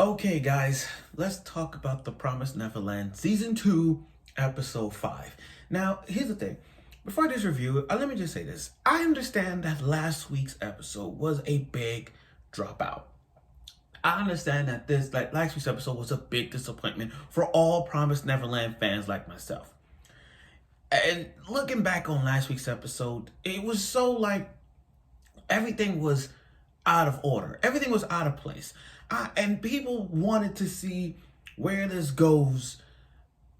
Okay, guys, let's talk about The Promised Neverland Season 2, Episode 5. Now, here's the thing. Before this review, let me just say this. I understand that last week's episode was a big dropout. I understand that last week's episode was a big disappointment for all Promised Neverland fans like myself. And looking back on last week's episode, it was so everything was out of order. Everything was out of place. And people wanted to see where this goes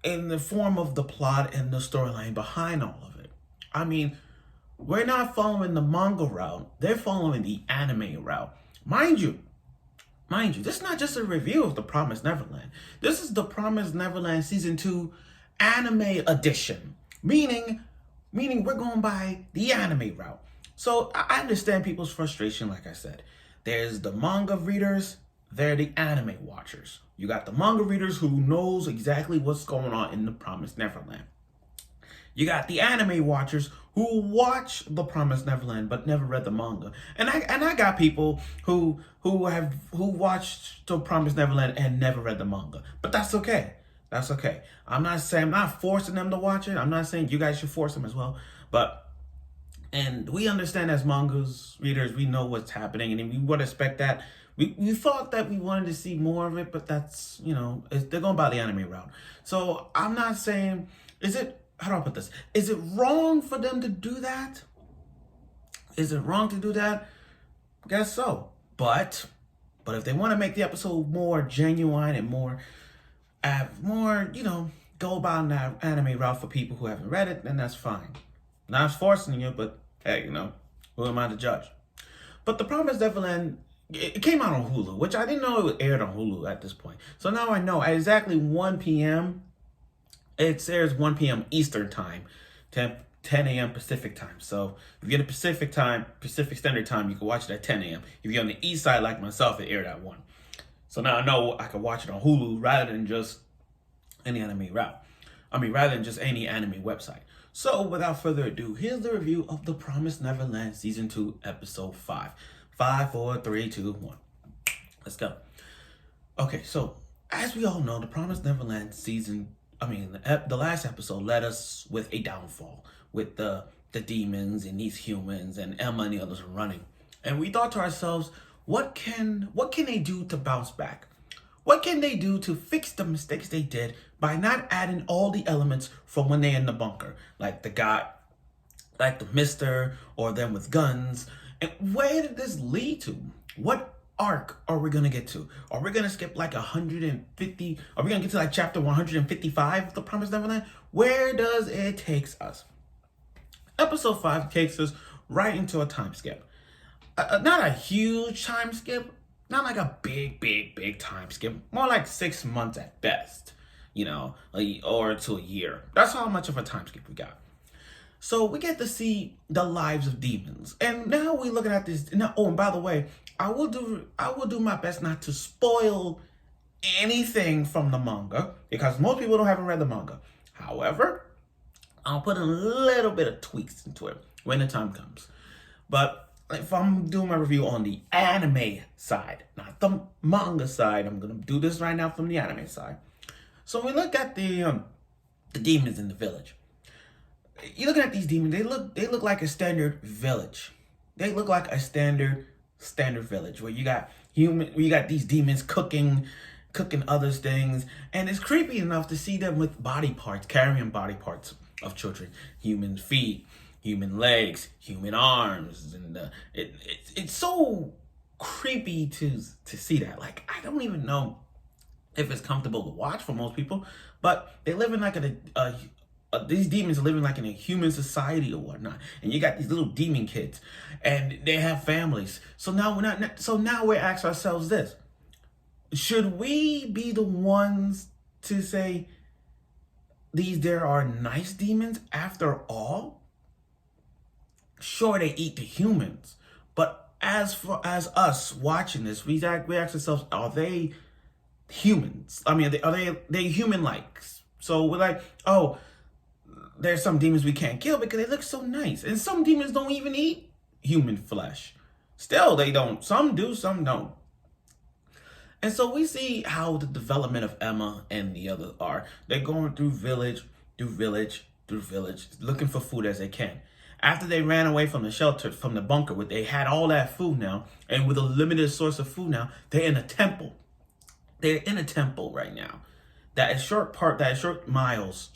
in the form of the plot and the storyline behind all of it. I mean, we're not following the manga route. They're following the anime route. Mind you, this is not just a review of The Promised Neverland. This is The Promised Neverland Season 2 Anime Edition. Meaning we're going by the anime route. So I understand people's frustration, like I said. There's the manga readers, they're the anime watchers. You got the manga readers who knows exactly what's going on in The Promised Neverland. You got the anime watchers who watch The Promised Neverland but never read the manga. And I got people who watched The Promised Neverland and never read the manga. But that's okay. That's okay. I'm not forcing them to watch it. I'm not saying you guys should force them as well. And we understand as mangas readers, we know what's happening, and we would expect that. We thought that we wanted to see more of it, but that's, they're going by the anime route. So I'm not saying, how do I put this? Is it wrong for them to do that? Is it wrong to do that? I guess so. But if they want to make the episode more genuine and more, go about that anime route for people who haven't read it, then that's fine. Not forcing you, but hey, who am I to judge? But The Promised Neverland, it came out on Hulu, which I didn't know it was aired on Hulu at this point. So now I know at exactly 1 p.m., it airs 1 p.m. Eastern Time, 10 a.m. Pacific Time. So if you're in the Pacific Standard Time, you can watch it at 10 a.m. If you're on the East Side like myself, it aired at 1. So now I know I can watch it on Hulu rather than just any anime route. Rather than just any anime website. So without further ado, here's the review of The Promised Neverland Season 2, Episode 5. 5, 4, 3, 2, 1. Let's go. Okay, so as we all know, The Promised Neverland the last episode led us with a downfall with the demons and these humans and Emma and the others running. And we thought to ourselves, what can they do to bounce back? What can they do to fix the mistakes they did by not adding all the elements from when they're in the bunker? Like the guy, like the mister, or them with guns. And where did this lead to? What arc are we going to get to? Are we going to skip 150? Are we going to get to chapter 155 of The Promised Neverland? Where does it take us? Episode 5 takes us right into a time skip. Not a huge time skip. Not like a big time skip. More like 6 months at best, or to a year. That's how much of a time skip we got. So we get to see the lives of demons. And now we're looking at this. Oh, and by the way, I will do my best not to spoil anything from the manga because most people haven't read the manga. However, I'll put a little bit of tweaks into it when the time comes. But if I'm doing my review on the anime side, not the manga side, I'm going to do this right now from the anime side. So we look at the demons in the village. You're looking at these demons, they look like a standard village. They look like a standard village where you got these demons cooking other things, and it's creepy enough to see them with carrying body parts of children, human feet, human legs, human arms, and it's so creepy to see that. I don't even know if it's comfortable to watch for most people, but they live in these demons are living in a human society or whatnot, and you got these little demon kids, and they have families. So now we're asking ourselves this: should we be the ones to say there are nice demons after all? Sure, they eat the humans, but as us watching this, we ask ourselves, are they humans? Are they human-like? So we're like, oh, there's some demons we can't kill because they look so nice, and some demons don't even eat human flesh. Still, they don't. Some do, some don't. And so we see how the development of Emma and the others are. They're going through village, through village, looking for food as they can. After they ran away from the shelter, from the bunker, where they had all that food now, and with a limited source of food now, they're in a temple. They're in a temple right now. That is short miles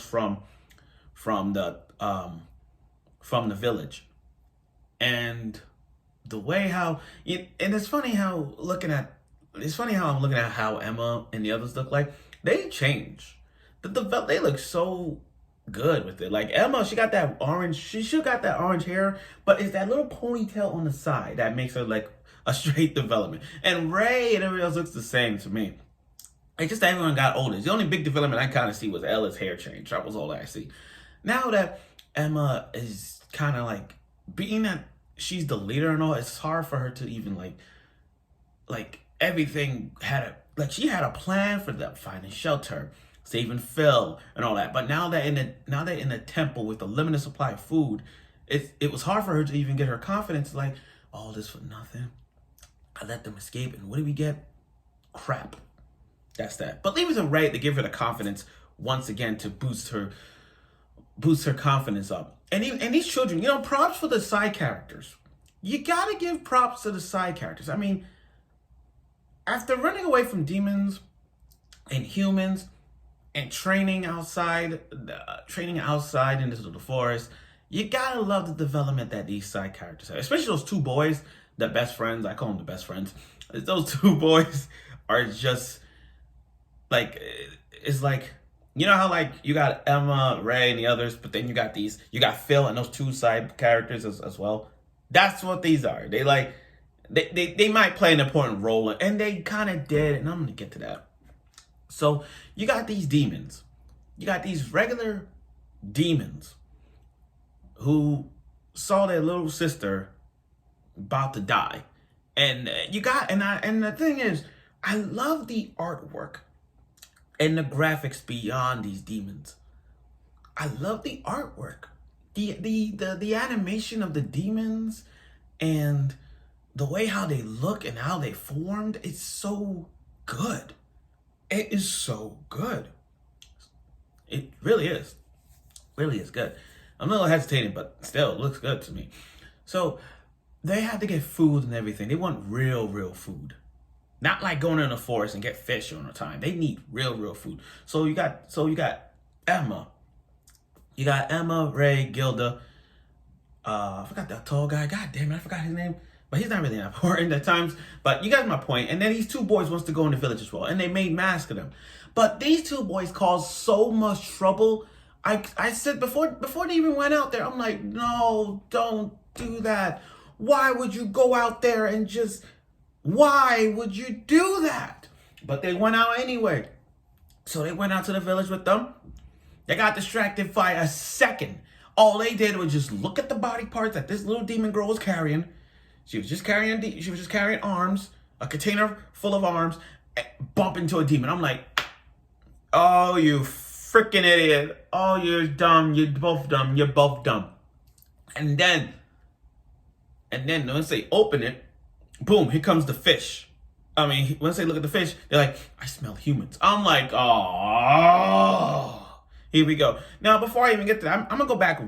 from the village. And the way how and it's funny how I'm looking at how Emma and the others look like. They change. They look so good with it. Like Emma, she got that orange. She should got that orange hair, but it's that little ponytail on the side that makes her like a straight development. And Ray and everybody else looks the same to me. It's just that everyone got older. The only big development I kind of see was Ella's hair change. That was all I see. Now that Emma is kind of like being that she's the leader and all, it's hard for her to even like everything had she had a plan for them, finding shelter, saving Phil and all that. But now that in the temple with a limited supply of food, it was hard for her to even get her confidence. Like, all this for nothing. I let them escape, and what did we get? Crap. That's that. But leave it to Ray to give her the confidence once again to boost her confidence up. And these children, props for the side characters. You gotta give props to the side characters. I mean, after running away from demons and humans and training outside into the forest, you gotta love the development that these side characters have. Especially those two boys, the best friends. I call them the best friends. Those two boys are just like, it's like, how like you got Emma, Ray, and the others, but then you got Phil and those two side characters as well. That's what these are. They might play an important role, and they kind of did, and I'm gonna get to that. So you got these demons. You got these regular demons who saw their little sister about to die. And the thing is, I love the artwork and the graphics beyond these demons. I love the artwork. The animation of the demons and the way how they look and how they formed, it's so good. It is so good. It really is. Really is good. I'm a little hesitating, but still, it looks good to me. So they had to get food and everything. They want real food. Not like going in the forest and get fish on the time. They need real food. So you got Emma. You got Emma, Ray, Gilda. I forgot that tall guy. God damn it, I forgot his name. But he's not really that important at times. But you got my point. And then these two boys wants to go in the village as well. And they made masks of them. But these two boys caused so much trouble. I said before they even went out there, I'm like, no, don't do that. Why would you go out there and just... Why would you do that? But they went out anyway. So they went out to the village with them. They got distracted by a second. All they did was just look at the body parts that this little demon girl was carrying. She was just carrying arms, a container full of arms, and bump into a demon. I'm like, oh, you freaking idiot. Oh, you're dumb. You're both dumb. You're both dumb. And then once they open it, boom, here comes the fish. I mean, once they look at the fish, they're like, I smell humans. I'm like, oh, here we go. Now, before I even get to that, I'm gonna go back a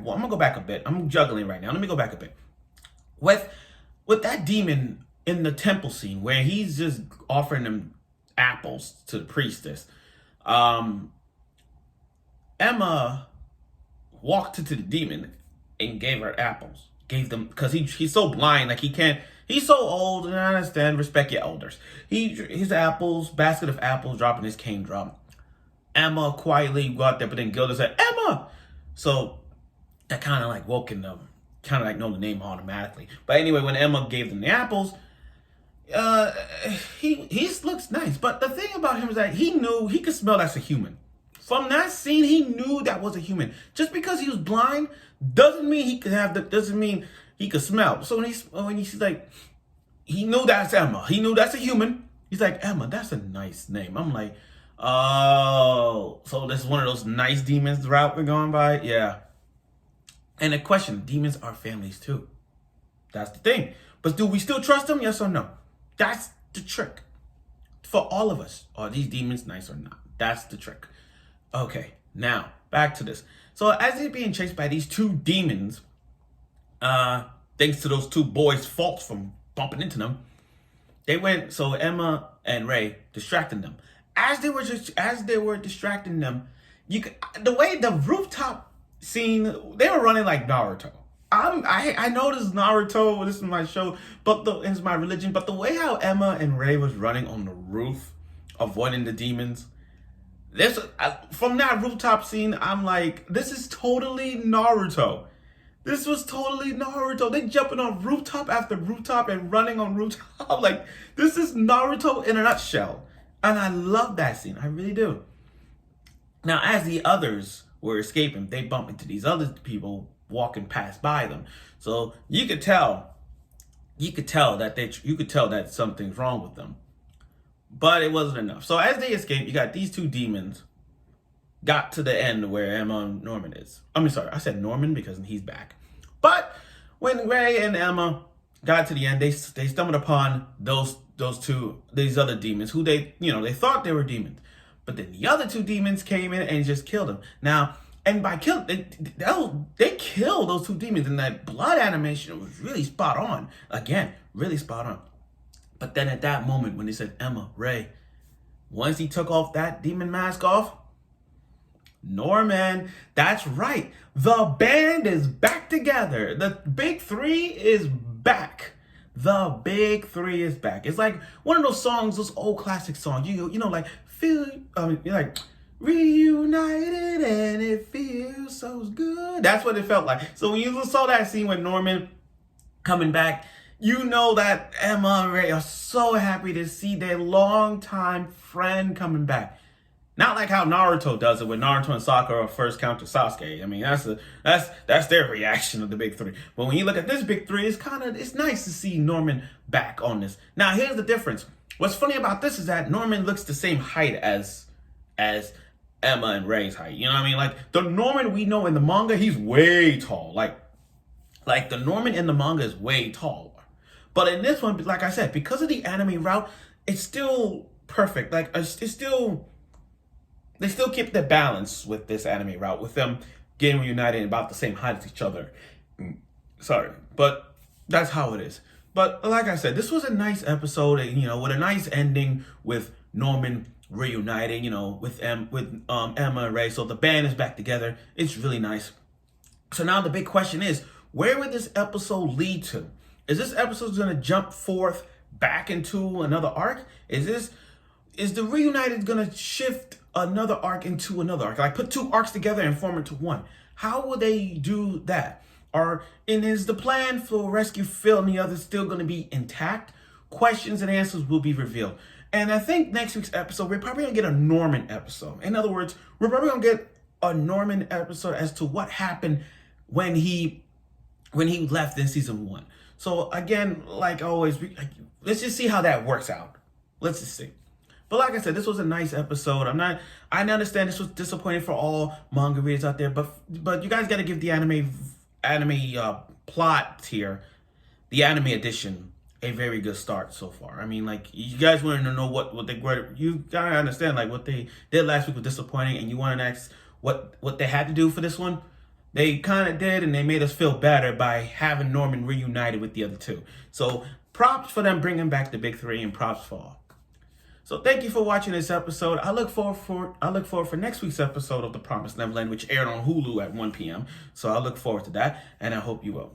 bit. I'm juggling right now. Let me go back a bit. With that demon in the temple scene where he's just offering them apples to the priestess, Emma walked into the demon and gave her apples. Gave them, because he's so blind, like he can't. He's so old, and I understand, respect your elders. His apples, basket of apples, dropping his cane drop. Emma quietly got there, but then Gilda said, Emma! So that kind of like woke in them, kind of like know the name automatically. But anyway, when Emma gave them the apples, he looks nice. But the thing about him is that he knew, he could smell that's a human. From that scene, he knew that was a human. Just because he was blind doesn't mean he could smell. So when he's like, he knew that's Emma. He knew that's a human. He's like, Emma, that's a nice name. I'm like, oh, so this is one of those nice demons route we're going by? Yeah. And the question, demons are families too. That's the thing. But do we still trust them? Yes or no? That's the trick. for all of us. Are these demons nice or not? That's the trick. Okay, now back to this. So as they're being chased by these two demons, thanks to those two boys' faults from bumping into them, so Emma and Ray distracting them. As they were distracting them, the way the rooftop scene, they were running like Naruto. I know this is Naruto, this is my show, it's my religion, but the way how Emma and Ray was running on the roof, avoiding the demons, from that rooftop scene, I'm like, this is totally Naruto. This was totally Naruto. They jumping on rooftop after rooftop and running on rooftop. Like, this is Naruto in a nutshell. And I love that scene. I really do. Now, as the others were escaping, they bump into these other people walking past by them. So you could tell that something's wrong with them. But it wasn't enough. So as they escape, you got these two demons got to the end where Emma and Norman is. I said Norman because he's back. But when Ray and Emma got to the end, they stumbled upon these other demons who they thought they were demons. But then the other two demons came in and just killed them. Now, and by kill, they killed those two demons, and that blood animation was really spot on. Again, really spot on. But then at that moment when they said Emma, Ray, once he took off that demon mask off, Norman, that's right. The band is back together. The big three is back. The big three is back. It's like one of those songs, those old classic songs. Like like reunited and it feels so good. That's what it felt like. So when you saw that scene with Norman coming back, you know that Emma and Ray are so happy to see their longtime friend coming back. Not like how Naruto does it when Naruto and Sakura first counter Sasuke. I mean, that's their reaction of the big three. But when you look at this big three, it's nice to see Norman back on this. Now, here's the difference. What's funny about this is that Norman looks the same height as Emma and Ray's height. You know what I mean? Like the Norman we know in the manga, he's way tall. Like the Norman in the manga is way taller. But in this one, like I said, because of the anime route, it's still perfect. Like they still keep the balance with this anime route, with them getting reunited about the same height as each other. Sorry, but that's how it is. But like I said, this was a nice episode, with a nice ending with Norman reuniting, with Emma and Ray. So the band is back together. It's really nice. So now the big question is, where would this episode lead to? Is this episode going to jump forth back into another arc? Is the reunited going to shift another arc into another arc? Like put two arcs together and form into one? How will they do that? Is the plan for Rescue Phil and the others still going to be intact? Questions and answers will be revealed. And I think next week's episode, we're probably going to get a Norman episode. In other words, we're probably going to get a Norman episode as to what happened when he left in season 1. So again, like always, let's just see how that works out. Let's just see. But like I said, this was a nice episode. I understand this was disappointing for all manga readers out there, but you guys got to give the anime plot here, the anime edition, a very good start so far. I mean, like, you guys wanted to know what they were. You gotta understand, like, what they did last week was disappointing, and you want to ask what they had to do for this one. They kind of did, and they made us feel better by having Norman reunited with the other two. So props for them bringing back the big three, and props for all. So thank you for watching this episode. I look forward for next week's episode of The Promised Neverland, which aired on Hulu at 1 p.m. So I look forward to that, and I hope you will.